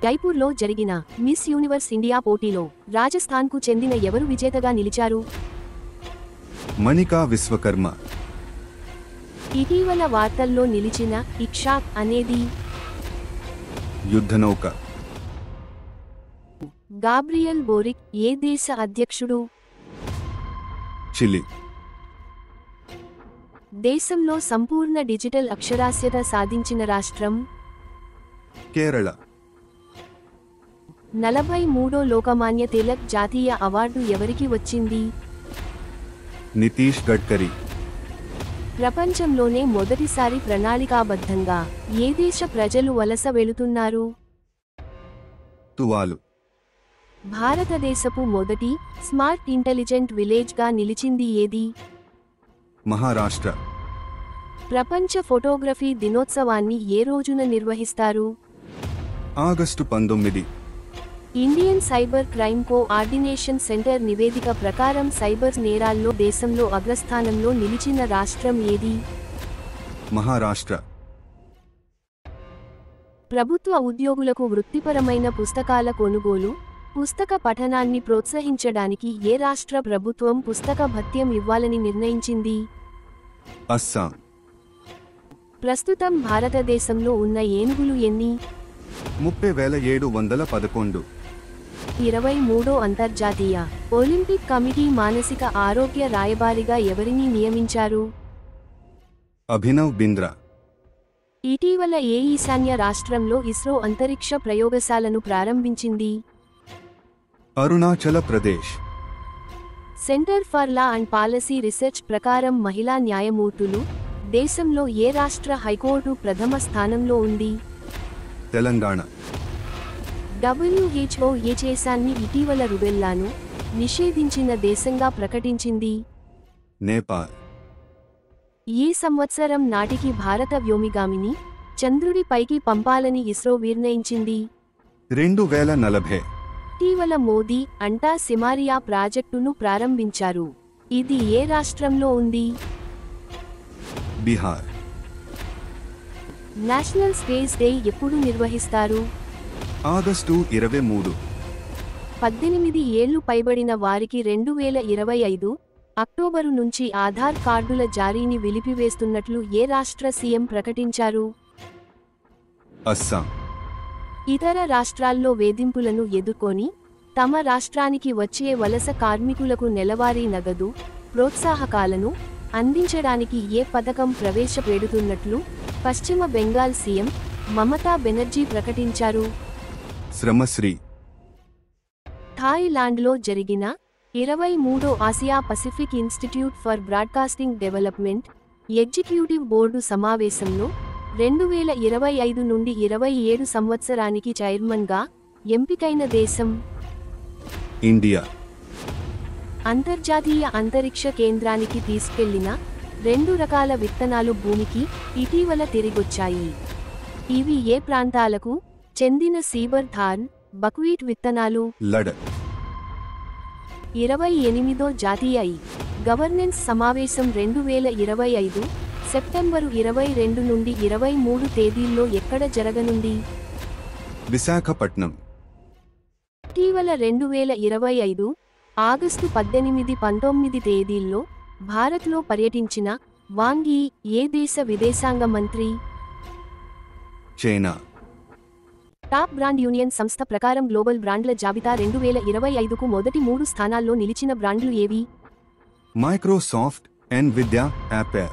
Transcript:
జైపూర్లో జరిగిన miss universe India పోటీలో రాజస్థాన్కు చెందిన ఎవరు విజేతగా నిలిచారు? మణికా విశ్వకర్మ. ఇటీవల వార్తల్లో నిలిచిన ఇక్షాక్ అనేది యుద్ధనౌక. గాబ్రియల్ బోరిక్ ఏ దేశ అధ్యక్షుడు? చిలీ. దేశంలో సంపూర్ణ డిజిటల్ అక్షరాస్యత సాధించిన రాష్ట్రం? కేరళ. 43వ లోకమాన్య తిలక్ జాతీయ అవార్డు ఎవరికి వచ్చింది? నితీష్ గడ్కరీ. ప్రపంచంలోనే మొదటిసారి ప్రణాళికాబద్ధంగా ఏ దేశ ప్రజలు వలస వెళుతున్నారు? తువాలు. భారతదేశపు మొదటి స్మార్ట్ ఇంటెలిజెంట్ విలేజ్గా నిలిచింది ఏది? మహారాష్ట్ర. ప్రపంచ ఫోటోగ్రఫీ దినోత్సవాన్ని ఏ రోజున నిర్వహిస్తారు? August 19. Indian cyber crime coordination centre నివేదిక ప్రకారం సైబర్ నేరాల్లో దేశంలో అగ్రస్థానంలో నిలిచిన రాష్ట్రం ఏది? మహారాష్ట్ర. ప్రభుత్వ ఉద్యోగులకు వృత్తిపరమైన పుస్తకాల కొనుగోలు, పుస్తక పఠనాన్ని ప్రోత్సహించడానికి ఏ రాష్ట్ర ప్రభుత్వం పుస్తక భత్యం ఇవ్వాలని నిర్ణయించింది? అస్సాం. ప్రస్తుతం భారతదేశంలో ఉన్న ఏనుగులు ఎన్ని? 30,711. 23వ అంతర్జాతీయ ఒలింపిక్ కమిటీ మానసిక ఆరోగ్య రాయబారిగా ఎవరిని నియమించారు? అభినవ్ బింద్రా. ఇటీవల ఏ ఈశాన్య రాష్ట్రంలో ఇస్రో అంతరిక్ష ప్రయోగశాలను ప్రారంభించింది? Arunachal Pradesh. Center for law and policy research ప్రకారం మహిళా న్యాయమూర్తులు దేశంలో ఏ రాష్ట్ర హైకోర్టు ప్రథమ స్థానంలో ఉంది? తెలంగాణ. WHO ఏ దేశాన్ని ఇటీవల రుబెల్లాను నిషేధించిన దేశంగా ప్రకటించింది? నేపాల్. ఏ సంవత్సరం నాటికి భారత వ్యోమిగామిని చంద్రుడిపైకి పంపాలని ఇస్రో నిర్ణయించింది? 2040. ఇటీవల మోదీ అంటా సిమారియా ప్రాజెక్టును ప్రారంభించారు. ఇది ఏ రాష్ట్రంలో ఉంది? బీహార్. నేషనల్ స్పేస్ డే ఎప్పుడు నిర్వహిస్తారు? ఆగస్టు 23. 18 ఏళ్లు పైబడిన వారికి 2025 అక్టోబరు నుంచి ఆధార్ కార్డుల జారీని నిలిపివేస్తున్నట్లు ఏ రాష్ట్ర సీఎం ప్రకటించారు? అస్సాం. ఇతర రాష్ట్రాల్లో వేధింపులను ఎదుర్కొని తమ రాష్ట్రానికి వచ్చే వలస కార్మికులకు నెలవారీ నగదు ప్రోత్సాహకాలను అందించడానికి ఏ పథకం ప్రవేశపెడుతున్నట్లు పశ్చిమ బెంగాల్ సీఎం మమతా బెనర్జీ ప్రకటించారు? శ్రమశ్రీ. థాయిలాండ్లో జరిగిన 23వ Asia Pacific Institute for Broadcasting Development executive board సమావేశంలో 2025 నుండి 27 సంవత్సరానికి చైర్మన్గా ఎంపికైన దేశం? ఇండియా. అంతర్జాతీయ అంతరిక్ష కేంద్రానికి తీసుకెళ్లిన 2 రకాల విత్తనాలు భూమికి ఇటీవల తిరిగొచ్చాయి. ఇవి ఏ ప్రాంతాలకు చెందిన సీబర్ ధాన్, బక్వీట్ విత్తనాలు? లడఖ్. 28వ జాతీయ గవర్నెన్స్ సమావేశం 2025 సెప్టెంబరు 22 నుండి 23 తేదీల్లో ఎక్కడ జరగనుంది? విశాఖపట్నం. ఇటీవల 2025 ఆగస్టు 18-19 తేదీల్లో భారత్లో పర్యటించిన వాంగ్ యీ ఏ దేశ విదేశాంగ మంత్రి? చైనా. టాప్ బ్రాండ్ యూనియన్ సంస్థ ప్రకారం గ్లోబల్ బ్రాండ్ల జాబితా 2025కు మొదటి 3 స్థానాల్లో నిలిచిన బ్రాండ్లు ఏవి? Microsoft, Nvidia, Apple.